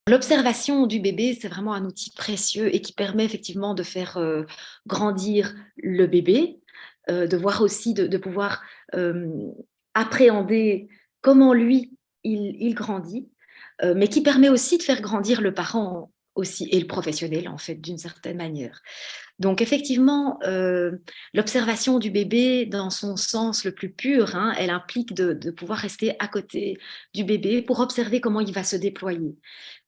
L'observation du bébé, c'est vraiment un outil précieux et qui permet effectivement de faire, grandir le bébé, de voir aussi de pouvoir, appréhender comment lui, il grandit, mais qui permet aussi de faire grandir le parent aussi et le professionnel en fait, d'une certaine manière. Donc effectivement, l'observation du bébé dans son sens le plus pur, hein, elle implique de pouvoir rester à côté du bébé pour observer comment il va se déployer.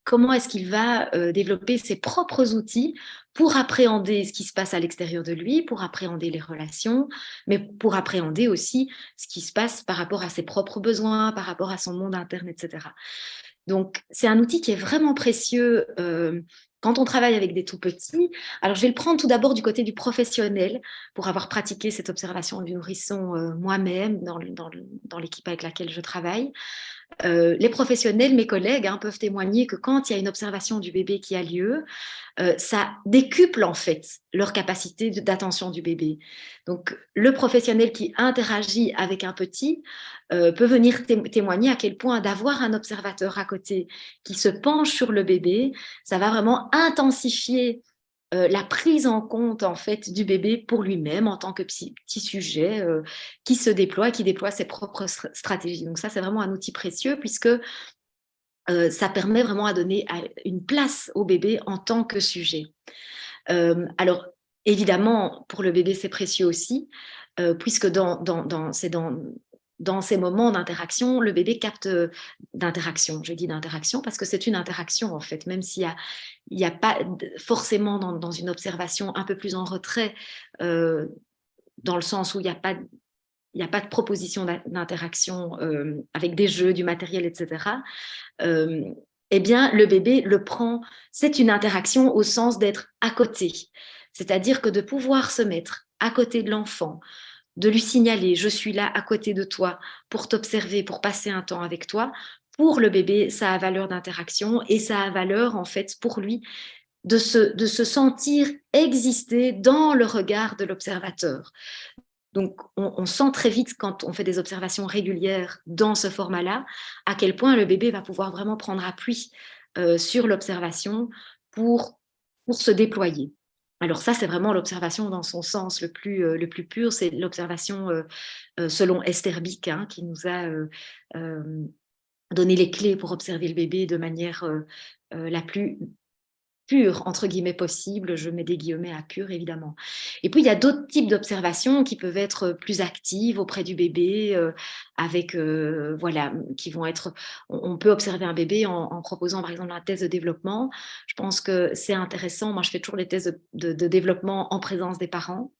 Comment est-ce qu'il va, développer ses propres outils pour appréhender ce qui se passe à l'extérieur de lui, pour appréhender les relations, mais pour appréhender aussi ce qui se passe par rapport à ses propres besoins, par rapport à son monde interne et cetera. Donc, c'est un outil qui est vraiment précieux quand on travaille avec des tout petits. Alors, je vais le prendre tout d'abord du côté du professionnel pour avoir pratiqué cette observation du nourrisson moi-même dans l'équipe avec laquelle je travaille. Les professionnels, mes collègues, hein, peuvent témoigner que quand il y a une observation du bébé qui a lieu, ça décuple en fait leur capacité d'attention du bébé. Donc, le professionnel qui interagit avec un petit peut venir témoigner à quel point d'avoir un observateur à côté qui se penche sur le bébé, ça va vraiment intensifier la prise en compte en fait du bébé pour lui-même en tant que petit sujet qui se déploie, qui déploie ses propres stratégies. Donc ça, c'est vraiment un outil précieux puisque ça permet vraiment à donner une place au bébé en tant que sujet. Alors, évidemment, pour le bébé, c'est précieux aussi, puisque dans ces moments d'interaction, le bébé capte d'interaction. Je dis d'interaction parce que c'est une interaction, en fait, même il y a pas forcément dans une observation un peu plus en retrait, euh, dans le sens où il n'y a pas de proposition d'interaction avec des jeux, du matériel, etc. Euh, eh bien, le bébé le prend, c'est une interaction au sens d'être à côté. C'est-à-dire que de pouvoir se mettre à côté de l'enfant, de lui signaler, je suis là à côté de toi pour t'observer, pour passer un temps avec toi, pour le bébé, ça a valeur d'interaction et ça a valeur, en fait, pour lui, de se sentir exister dans le regard de l'observateur. Donc, on sent très vite quand on fait des observations régulières dans ce format-là, à quel point le bébé va pouvoir vraiment prendre appui sur l'observation pour, pour se déployer. Alors ça, c'est vraiment l'observation dans son sens le plus pur, c'est l'observation selon Esther Bick, hein, qui nous a euh, donné les clés pour observer le bébé de manière la plus pure, entre guillemets, possible. Je mets des guillemets à pure, évidemment. Et puis, il y a d'autres types d'observations qui peuvent être plus actives auprès du bébé, avec, voilà, qui vont être... On peut observer un bébé en proposant, par exemple, un test de développement. Je pense que c'est intéressant. Moi, je fais toujours les tests de développement en présence des parents.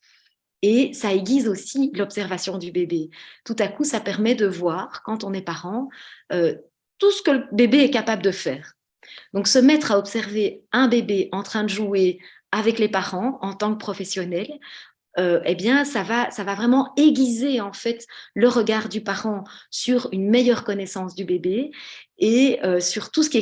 Et ça aiguise aussi l'observation du bébé. Tout à coup, ça permet de voir, quand on est parent, euh, tout ce que le bébé est capable de faire. Donc, se mettre à observer un bébé en train de jouer avec les parents en tant que professionnel, eh bien, ça va vraiment aiguiser en fait le regard du parent sur une meilleure connaissance du bébé et sur tout ce qui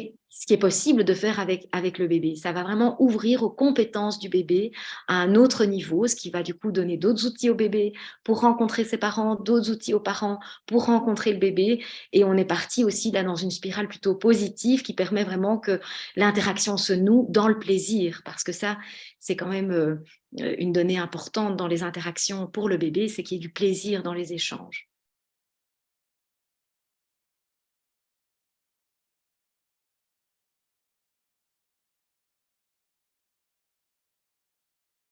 est possible de faire avec le bébé. Ça va vraiment ouvrir aux compétences du bébé à un autre niveau, ce qui va du coup donner d'autres outils au bébé pour rencontrer ses parents, d'autres outils aux parents pour rencontrer le bébé. Et on est parti aussi là dans une spirale plutôt positive qui permet vraiment que l'interaction se noue dans le plaisir, parce que ça, c'est quand même une donnée importante dans les interactions pour le bébé, c'est qu'il y ait du plaisir dans les échanges.